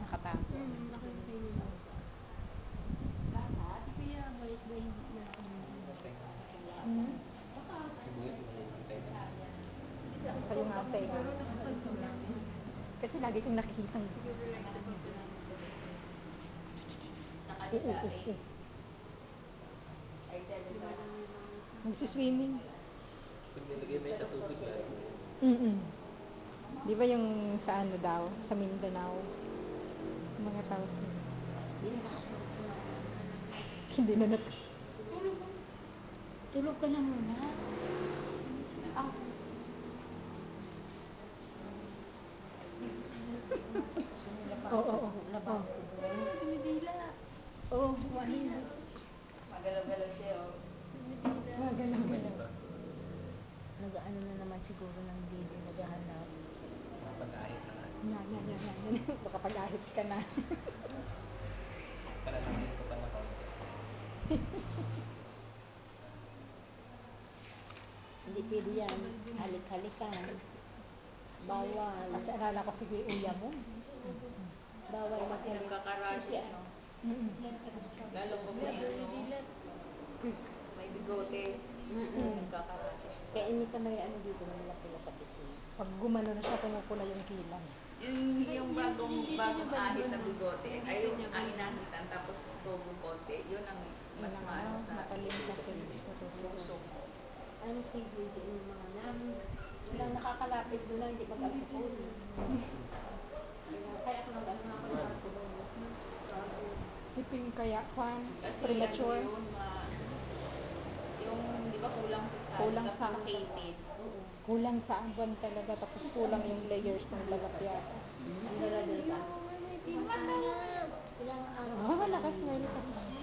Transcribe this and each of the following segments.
Nakatago. Sa'yo nga ate. Kasi lagi kong nakikita. Nagsiswimming. Pag nilagay mo yun sa tubig na. Di ba yung sa ano daw? Sa Mindanao? Mga tao sila. Hindi na Tulog ka na muna. Oo. Dumidila. Oo, wali. Magalaw-galaw siya, oh. Magalaw-galaw. Nag-ano na naman siguro ng didi, naghahanap. Pag-ahit na nga. Yan. Baka pag-ahit ka na. Para naman ito pa na kaunti. Hindi pwede yan. Halik-halikan. Bawal. Kasi alala ko sige uya mo. Bawal Kasi nagkakarash, no? Lalo pag may ano, may bigote, nagkakarash siya. Kaya minsan may ano dito na malapila sa pisngi. Pag gumano na siya, pumupula yung kilay. Yung bagong ahit na bigote, ay yung inahitan, tapos tubong konti, yun ang mas maano sa Matalim kasi. susok. Ano si didi yung mga walang nakakalapit doon na hindi mag-alcohol. Kaya ako nag-ano na ako ng alcohol. Siping kaya, Juan, Kasi premature. ano yun, yung di ba kulang sa sal, Kulang tapos sa- satiated. Kulang sa buwan talaga, tapos kulang yung layers ng balat yata. Ang nilagay ka. Ilang araw. Malakas na yun.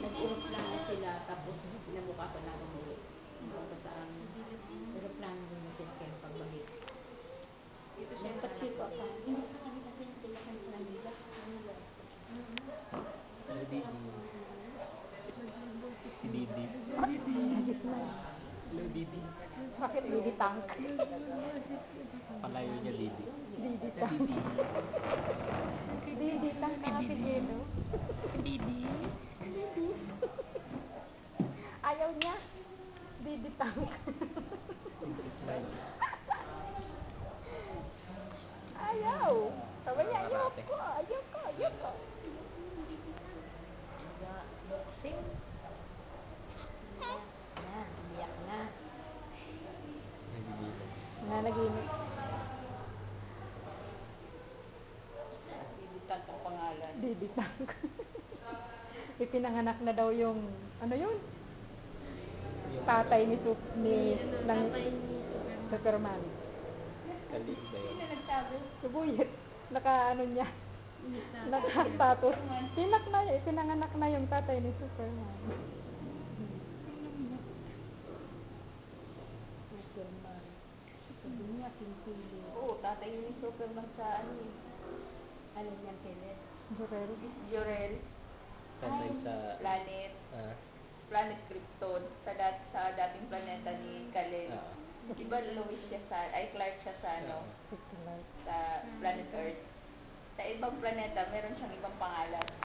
Nag-aeroplano sila, tapos pinabukasan na akong ulit. Punta sa aeroplano din na sila kaya pagbalik. Ito siya Nagpa-check up pa. Hindi sa kanila pinatilakan sa kanila. Didi. Si Didi. Diyos na. Hello, Didi. Bakit Didi Tank? Palayo niya, Didi. Didi Tank. Didi Tank ka kasi Gino. Didi. Ayaw niya. Didi Tank. Nagsismile. Ayaw. Sabi niya, ayoko. Boxing. Yan, umiyak na. Nagigilid. Nanaginip. Ibitan ang pangalan. Didi Tank. Ipinanganak na daw yung, ano yun? Tatay ni Superman. Kalig ba yun? Subuyet. Naka ano niya. Naka-status. Pinanganak na yung tatay ni Superman. Superman. Sabi niya, pinipili. Oo, tatay yun ni Superman sa ano eh. Ano niyan, Kenneth? Jorel. Jorel, Tatay sa... planet Krypton, sa dating planeta ni Kal-El. Diba Clark siya sa ano, sa planet Earth. Sa ibang planeta, meron siyang ibang pangalan.